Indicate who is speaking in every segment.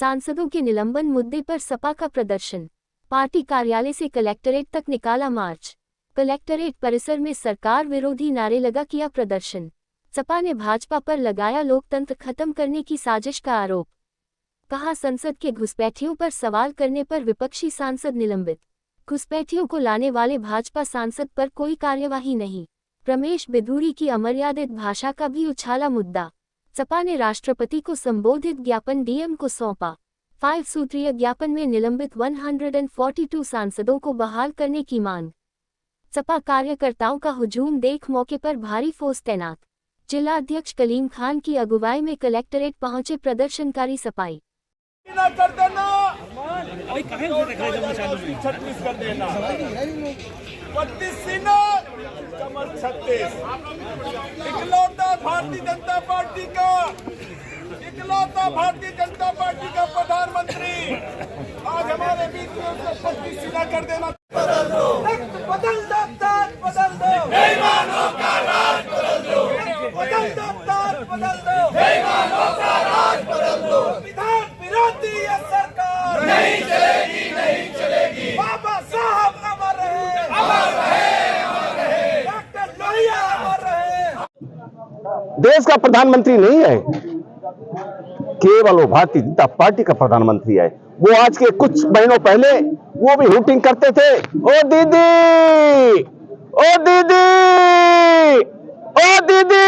Speaker 1: सांसदों के निलंबन मुद्दे पर सपा का प्रदर्शन। पार्टी कार्यालय से कलेक्ट्रेट तक निकाला मार्च। कलेक्ट्रेट परिसर में सरकार विरोधी नारे लगा किया प्रदर्शन। सपा ने भाजपा पर लगाया लोकतंत्र खत्म करने की साजिश का आरोप। कहा संसद के घुसपैठियों पर सवाल करने पर विपक्षी सांसद निलंबित। घुसपैठियों को लाने वाले भाजपा सांसद पर कोई कार्यवाही नहीं। रमेश बिधूरी की अमर्यादित भाषा का भी उछाला मुद्दा। सपा ने राष्ट्रपति को संबोधित ज्ञापन डीएम को सौंपा। 5 सूत्रीय ज्ञापन में निलंबित 142 सांसदों को बहाल करने की मांग। सपा कार्यकर्ताओं का हुजूम देख मौके पर भारी फोर्स तैनात। जिलाध्यक्ष कलीम खान की अगुवाई में कलेक्ट्रेट पहुंचे प्रदर्शनकारी सपाई।
Speaker 2: भारतीय जनता पार्टी का प्रधानमंत्री आज हमारे बीच में पत्ती सीना कर देना। बदल दो, बदल दो, बदल दो, बेईमानों का राज बदल दो, बदल दो, बदल दो, बेईमानों का राज बदल दो। विधान विरोधी ये सरकार नहीं चलेगी, नहीं चलेगी। बाबा साहब अमर रहे, अमर रहे, अमर रहे। डॉक्टर लोहिया अमर रहे।
Speaker 3: देश का प्रधानमंत्री नहीं है, केवल वो भारतीय जनता पार्टी का प्रधानमंत्री है। वो आज के कुछ महीनों पहले वो भी हूटिंग करते थे, ओ दीदी, ओ दीदी, ओ दीदी।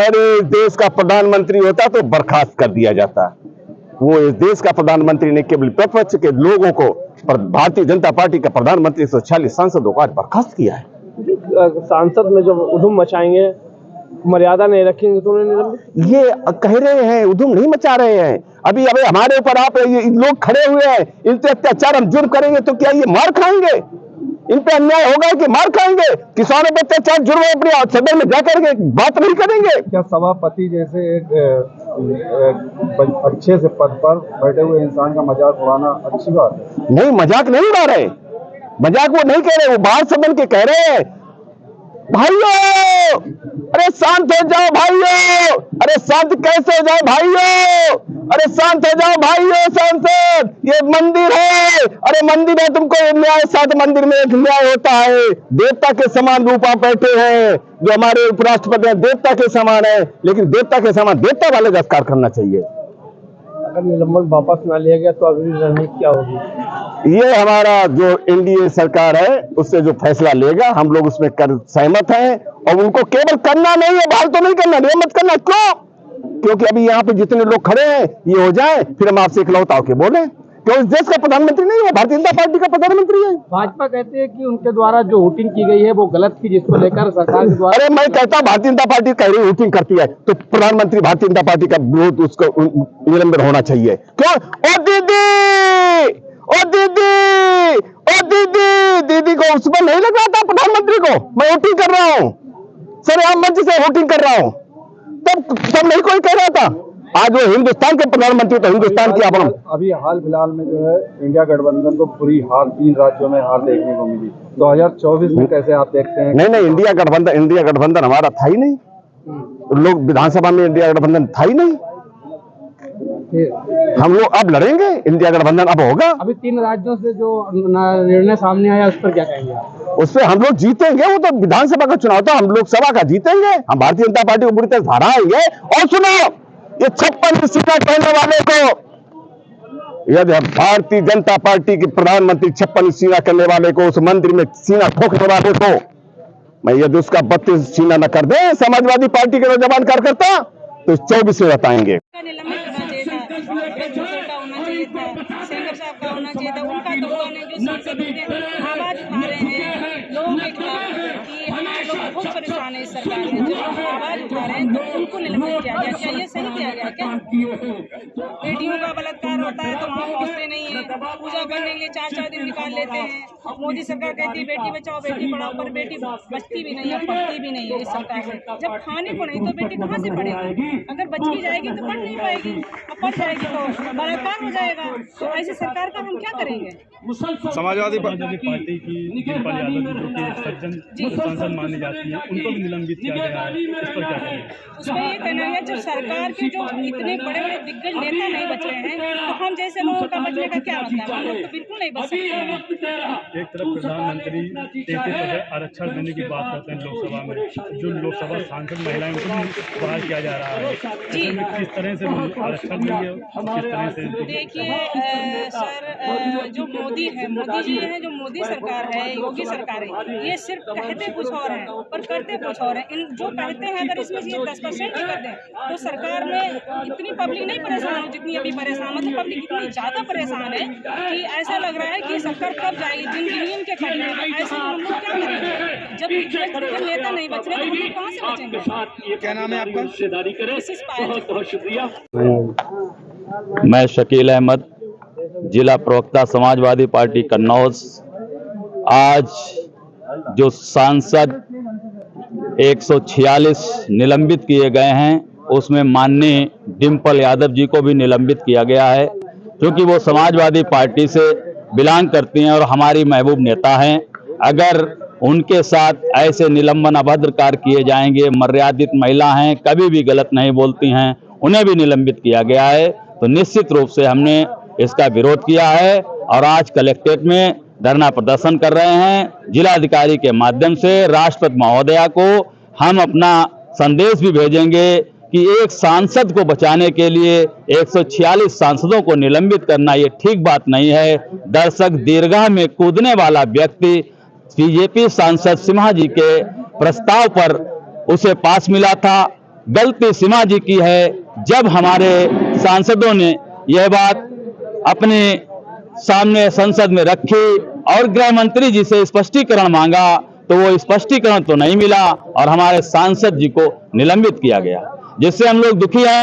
Speaker 3: अरे देश का प्रधानमंत्री होता तो बर्खास्त कर दिया जाता। वो इस देश का प्रधानमंत्री ने केवल विपक्ष के लोगों को भारतीय जनता पार्टी का प्रधानमंत्री 146 सांसदों को आज बर्खास्त किया है।
Speaker 4: सांसद में जो उधूम मचाएंगे, मर्यादा नहीं रखेंगे तो उन्हें
Speaker 3: ये कह रहे हैं, उधम नहीं मचा रहे हैं। अभी हमारे ऊपर आप लोग खड़े हुए हैं, इन पे अत्याचार हम जुर्म करेंगे तो क्या ये मार खाएंगे? इन पे अन्याय होगा कि मार खाएंगे? किसानों पे अत्याचार जुर्म अपने सदन में जाकर के बात नहीं करेंगे
Speaker 5: क्या? सभापति जैसे एक अच्छे से पद पर बैठे हुए इंसान का मजाक उड़ाना अच्छी बात है?
Speaker 3: नहीं, मजाक नहीं उड़ा रहे, मजाक वो नहीं कह रहे, वो बाहर सदन के कह रहे हैं। भाइयों, अरे शांत हो जाओ भाइयों, अरे शांत कैसे हो जाए भाइयों, अरे शांत हो जाओ भाइयों। सांसद, ये मंदिर है, अरे मंदिर है, तुमको न्याय साथ मंदिर में एक न्याय होता है। देवता के समान रूप आप बैठे हैं, जो हमारे उपराष्ट्रपति हैं देवता के समान है, लेकिन देवता के समान देवता वाले संस्कार करना चाहिए।
Speaker 4: अगर निलंबन वापस ना लिया गया तो अगली रणनीति क्या होगी?
Speaker 3: ये हमारा जो एनडीए सरकार है उससे जो फैसला लेगा हम लोग उसमें सहमत हैं, और उनको केवल करना नहीं है, बहाल तो नहीं करना, नियमित करना। क्यों? क्योंकि अभी यहाँ पे जितने लोग खड़े हैं ये हो जाए, फिर हम आपसे इकलौता होके बोले क्यों? इस देश का प्रधानमंत्री नहीं है, भारतीय जनता पार्टी का प्रधानमंत्री है।
Speaker 4: भाजपा कहते हैं कि उनके द्वारा जो वोटिंग की गई है वो गलत थी, जिसको लेकर सरकार के द्वारा।
Speaker 3: अरे मैं कहता हूँ भारतीय जनता पार्टी कह रही वोटिंग करती है तो प्रधानमंत्री भारतीय जनता पार्टी का विरोध उसको निलंबन होना चाहिए। क्यों? ओ दीदी, ओ दीदी, ओ दीदी, दीदी को उस पर नहीं लग रहा था प्रधानमंत्री को? मैं वोटिंग कर रहा हूँ, सरेआम मंच से वोटिंग कर रहा हूँ, तब नहीं कोई कह रहा था। आज वो हिंदुस्तान के प्रधानमंत्री तो हिंदुस्तान की
Speaker 5: अभी हाल फिलहाल में जो है इंडिया गठबंधन को पूरी हार 3 राज्यों में हार देखने को मिली। 2024 में कैसे आप देखते हैं?
Speaker 3: नहीं, इंडिया गठबंधन हमारा था ही नहीं। लोग विधानसभा में इंडिया गठबंधन था ही नहीं। हम लोग अब लड़ेंगे, इंडिया गठबंधन अब होगा।
Speaker 4: अभी 3 राज्यों से जो निर्णय सामने आया उस पर क्या कहेंगे?
Speaker 3: उस पर हम लोग जीतेंगे, वो तो विधानसभा का चुनाव था, हम लोकसभा का जीतेंगे। हम भारतीय जनता पार्टी को पूरी तरह हराएंगे। और सुनो, ये 56 सीना कहने वाले को, यदि भारतीय जनता पार्टी के प्रधानमंत्री 56 सीना करने वाले को, उस मंदिर में सीना ठोकने वाले को, मैं यदि उसका 32 सीना न कर दे समाजवादी पार्टी के नौजवान कार्यकर्ता तो 24 में बताएंगे।
Speaker 6: सेंगर साहब का होना चाहिए था, उनका तो हुआ नहीं। जो सांसद आवाज उठा रहे हैं लोगों के खिलाफ कि हमारे लोग बहुत परेशान है इस सरकार में, जो आवाज उठा रहे हैं तो उनको निलंबित किया गया। क्या ये सही किया गया? क्या बेटियों का बलात्कार होता है तो वहाँ पहुँचते नहीं है, पूजा करने के लिए 4-4 दिन निकाल लेते हैं। मोदी सरकार कहती है बेटी बचाओ बेटी पढ़ाओ, पर बेटी बचती भी नहीं है, पढ़ती भी नहीं है इस सरकार में। जब खाने को नहीं तो बेटी कहाँ से पढ़ेगी? अगर बच भी जाएगी तो पढ़ नहीं पाएगी, और पढ़ जाएगी तो बलात्कार हो जाएगा। तो ऐसी सरकार का हम क्या करेंगे?
Speaker 7: समाजवादी पार्टी की दीपल यादव जो कि सज्जन सांसद मानी जाती है, उनको भी निलंबित किया गया है, इस पर क्या करेंगे?
Speaker 6: उसमें ये कहना है जब सरकार के जो इतने बड़े बड़े दिग्गज नेता नहीं बचे हैं तो हम जैसे लोगों का बचने का क्या मतलब, हम लोग तो बिल्कुल नहीं बच सकते हैं।
Speaker 7: एक तरफ प्रधानमंत्री 33% आरक्षण देने की बात करते हैं लोकसभा में, जो लोकसभा सांसद महिलाएं उनको भी बहाल किया जा रहा है, किस तरह से आरक्षण देंगे, किस तरह से?
Speaker 6: देखिए सर, जो मोदी जी हैं, जो मोदी सरकार है, योगी सरकार है, ये सिर्फ कहते कुछ और हैं और करते कुछ और हैं। इन जो कहते हैं अगर इसमें ये 10% ही कर दें तो सरकार में इतनी पब्लिक नहीं परेशान हो जितनी अभी परेशान, मतलब पब्लिक इतनी ज़्यादा परेशान है कि ऐसा लग रहा है कि सरकार कब जाएगी, जिन के खड़े हैं। ऐसे में हम लोग क्या करेंगे जब नेता नहीं बच रहे तो हम लोग कहाँ से बचेंगे?
Speaker 2: क्या नाम है आपका?
Speaker 6: मिसेस पायल।
Speaker 8: मैं शकील अहमद, जिला प्रवक्ता समाजवादी पार्टी कन्नौज। आज जो सांसद 146 निलंबित किए गए हैं, उसमें माननीय डिम्पल यादव जी को भी निलंबित किया गया है, क्योंकि वो समाजवादी पार्टी से बिलोंग करती हैं और हमारी महबूब नेता हैं। अगर उनके साथ ऐसे निलंबन अभद्र कार्य किए जाएंगे, मर्यादित महिला हैं, कभी भी गलत नहीं बोलती हैं, उन्हें भी निलंबित किया गया है, तो निश्चित रूप से हमने इसका विरोध किया है और आज कलेक्ट्रेट में धरना प्रदर्शन कर रहे हैं। जिलाधिकारी के माध्यम से राष्ट्रपति महोदया को हम अपना संदेश भी भेजेंगे कि एक सांसद को बचाने के लिए 146 सांसदों को निलंबित करना ये ठीक बात नहीं है। दर्शक दीर्घा में कूदने वाला व्यक्ति बीजेपी सांसद सिम्हा जी के प्रस्ताव पर उसे पास मिला था। गलती सिम्हा जी की है। जब हमारे सांसदों ने यह बात अपने सामने संसद में रखी और गृह मंत्री जी से स्पष्टीकरण मांगा तो वो स्पष्टीकरण तो नहीं मिला और हमारे सांसद जी को निलंबित किया गया, जिससे हम लोग दुखी हैं।